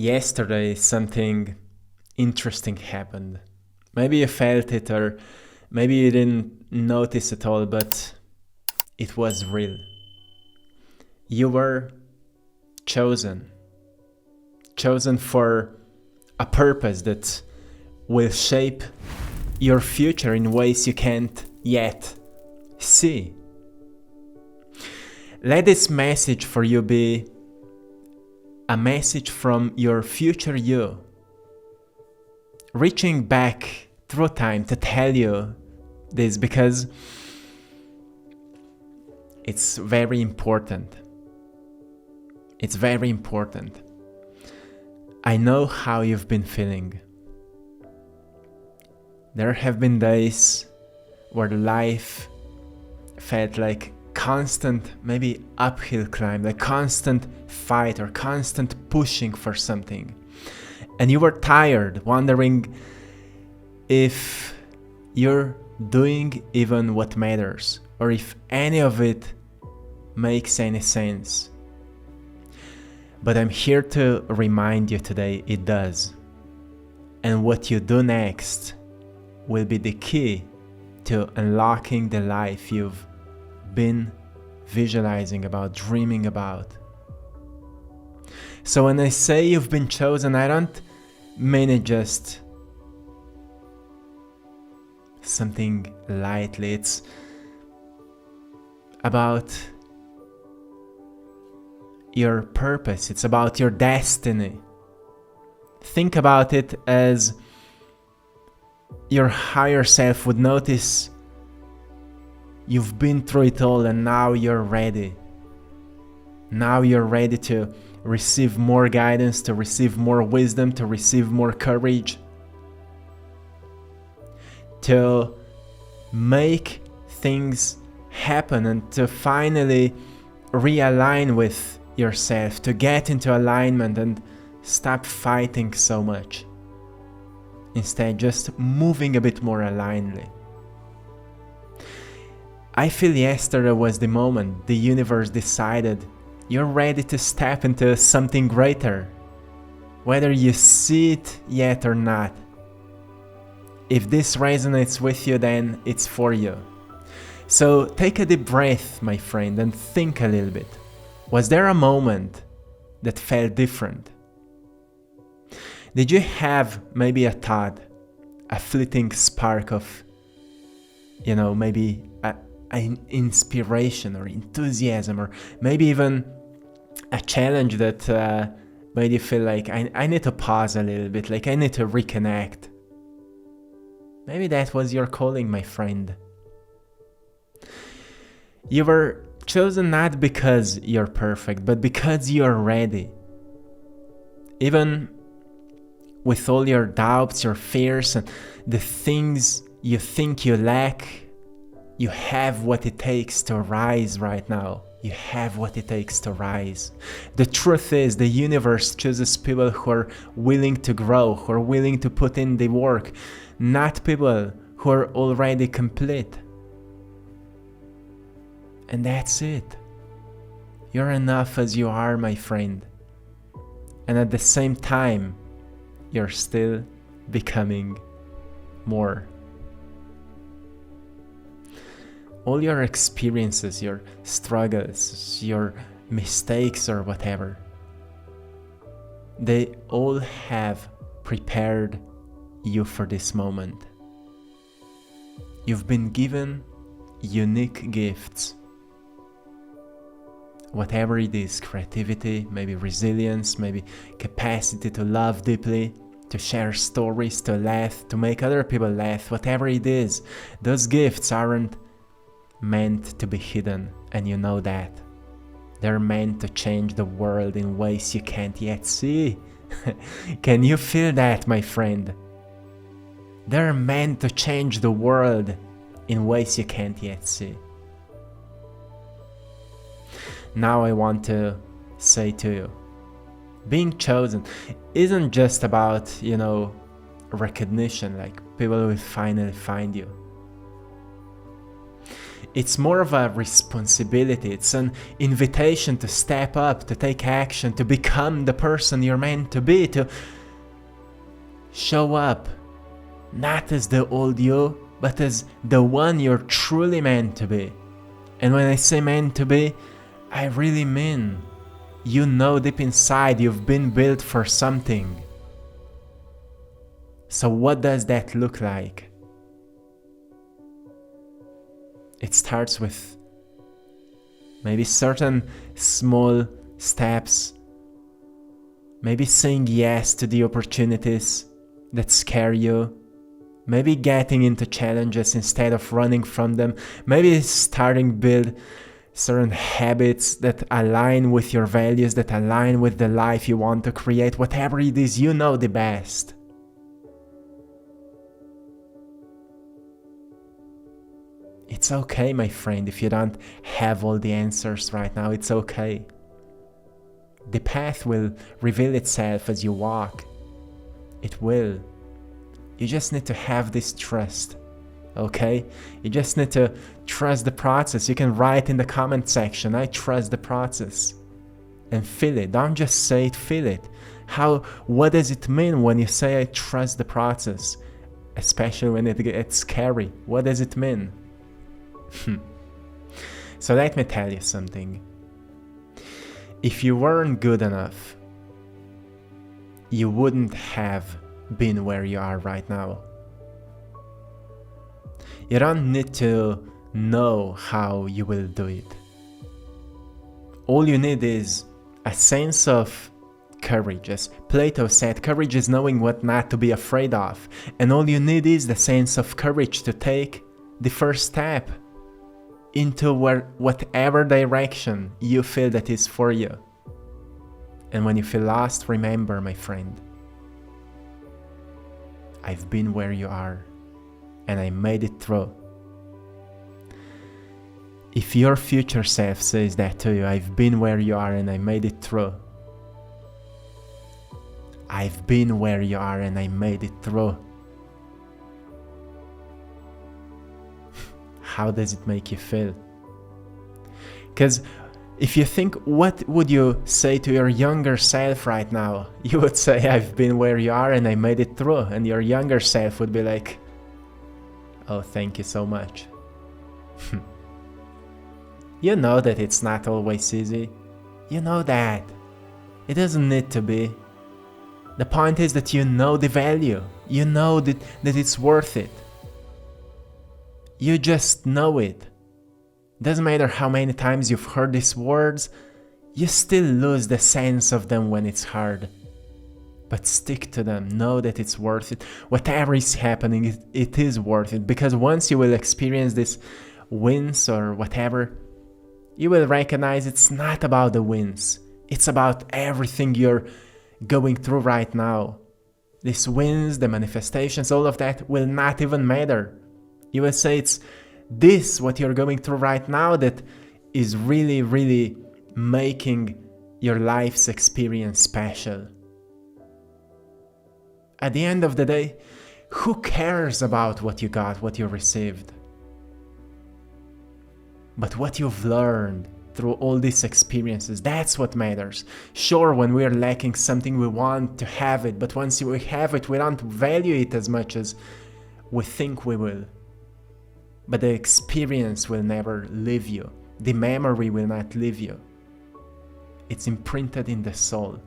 Yesterday something interesting happened. Maybe you felt it or maybe you didn't notice at all, but it was real. You were chosen. Chosen for a purpose that will shape your future in ways you can't yet see. Let this message for you be a message from your future you, reaching back through time to tell you this because it's very important. It's very important. I know how you've been feeling. There have been days where life felt like constant, maybe uphill climb, like constant fight or constant pushing for something. And you were tired, wondering if you're doing even what matters, or if any of it makes any sense. But I'm here to remind you today it does. And what you do next will be the key to unlocking the life you've been visualizing about, dreaming about. So when I say you've been chosen, I don't mean it just something lightly. It's about your purpose. It's about your destiny. Think about it as your higher self would notice you've been through it all and now you're ready. Now you're ready to receive more guidance, to receive more wisdom, to receive more courage, to make things happen and to finally realign with yourself, to get into alignment and stop fighting so much. Instead, just moving a bit more alignedly. I feel yesterday was the moment the universe decided you're ready to step into something greater, whether you see it yet or not. If this resonates with you, then it's for you. So take a deep breath, my friend, and think a little bit. Was there a moment that felt different? Did you have maybe a thought, a fleeting spark of, maybe an inspiration or enthusiasm, or maybe even a challenge that made you feel like I need to pause a little bit, like I need to reconnect? Maybe that was your calling, my friend. You were chosen not because you're perfect, but because you're ready. Even with all your doubts, your fears, and the things you think you lack, you have what it takes to rise right now. You have what it takes to rise. The truth is, the universe chooses people who are willing to grow, who are willing to put in the work, not people who are already complete. And that's it. You're enough as you are, my friend. And at the same time, you're still becoming more. All your experiences, your struggles, your mistakes or whatever, they all have prepared you for this moment. You've been given unique gifts. Whatever it is, creativity, maybe resilience, maybe capacity to love deeply, to share stories, to laugh, to make other people laugh, whatever it is, those gifts aren't meant to be hidden, and you know that. They're meant to change the world in ways you can't yet see. Can you feel that, my friend? They're meant to change the world in ways you can't yet see. Now I want to say to you, being chosen isn't just about, recognition, like people will finally find you. It's more of a responsibility. It's an invitation to step up, to take action, to become the person you're meant to be, to show up, not as the old you, but as the one you're truly meant to be. And when I say meant to be, I really mean, you know deep inside you've been built for something. So what does that look like? It starts with maybe certain small steps, maybe saying yes to the opportunities that scare you, maybe getting into challenges instead of running from them, maybe starting build certain habits that align with your values, that align with the life you want to create, whatever it is you know the best. It's okay, my friend, if you don't have all the answers right now, it's okay. The path will reveal itself as you walk. It will. You just need to have this trust, okay? You just need to trust the process. You can write in the comment section, I trust the process. And feel it. Don't just say it, feel it. What does it mean when you say I trust the process? Especially when it gets scary. What does it mean? So let me tell you something. If you weren't good enough, you wouldn't have been where you are right now. You don't need to know how you will do it. All you need is a sense of courage. As Plato said, courage is knowing what not to be afraid of. And all you need is the sense of courage to take the first step into whatever direction you feel that is for you. And when you feel lost, remember, my friend, I've been where you are, and I made it through. If your future self says that to you, I've been where you are and I made it through. I've been where you are and I made it through. How does it make you feel? Because if you think, what would you say to your younger self right now? You would say, I've been where you are and I made it through. And your younger self would be like, oh, thank you so much. You know that it's not always easy. You know that. It doesn't need to be. The point is that you know the value. You know that it's worth it. You just know it. Doesn't matter how many times you've heard these words, you still lose the sense of them when it's hard. But stick to them, know that it's worth it. Whatever is happening, it is worth it. Because once you will experience these wins or whatever, you will recognize it's not about the wins. It's about everything you're going through right now. These wins, the manifestations, all of that will not even matter. You will say it's this, what you're going through right now, that is really, really making your life's experience special. At the end of the day, who cares about what you got, what you received? But what you've learned through all these experiences, that's what matters. Sure, when we're lacking something, we want to have it, but once we have it, we don't value it as much as we think we will. But the experience will never leave you. The memory will not leave you. It's imprinted in the soul.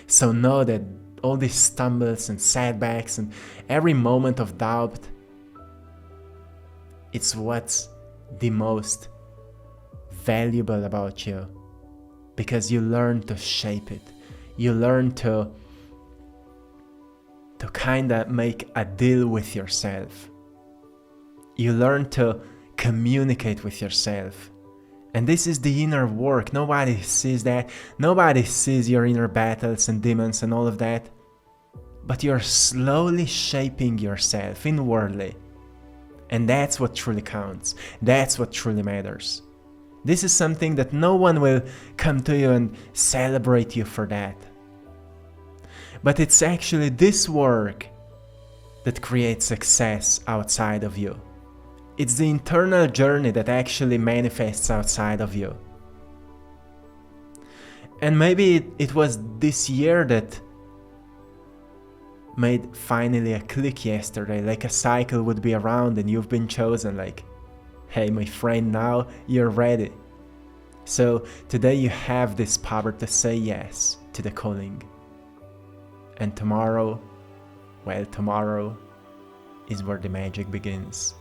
So know that all these stumbles and setbacks and every moment of doubt, it's what's the most valuable about you. Because you learn to shape it. You learn to kind of make a deal with yourself. You learn to communicate with yourself. And this is the inner work. Nobody sees that. Nobody sees your inner battles and demons and all of that. But you're slowly shaping yourself inwardly. And that's what truly counts. That's what truly matters. This is something that no one will come to you and celebrate you for that. But it's actually this work that creates success outside of you. It's the internal journey that actually manifests outside of you. And maybe it was this year that made finally a click yesterday, like a cycle would be around and you've been chosen, like, hey my friend, now you're ready. So today you have this power to say yes to the calling. And tomorrow, well, tomorrow is where the magic begins.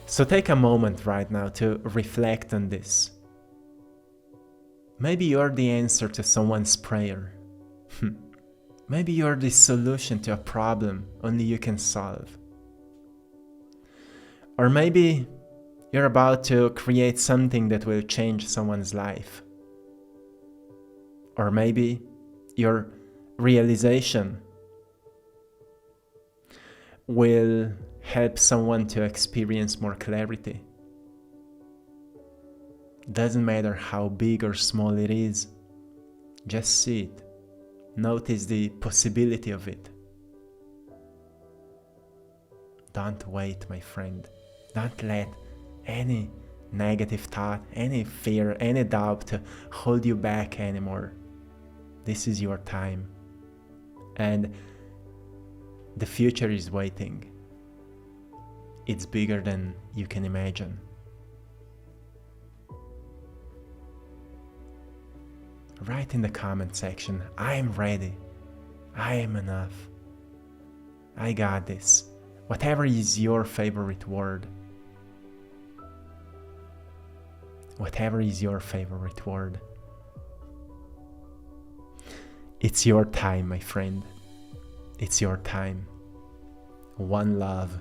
So take a moment right now to reflect on this. Maybe you're the answer to someone's prayer. Maybe you're the solution to a problem only you can solve. Or maybe you're about to create something that will change someone's life. Or maybe your realization will help someone to experience more clarity. Doesn't matter how big or small it is, just see it. Notice the possibility of it. Don't wait, my friend. Don't let any negative thought, any fear, any doubt to hold you back anymore. This is your time. And the future is waiting. It's bigger than you can imagine. Write in the comment section, I am ready. I am enough. I got this. Whatever is your favorite word. Whatever is your favorite word. It's your time, my friend. It's your time. One love.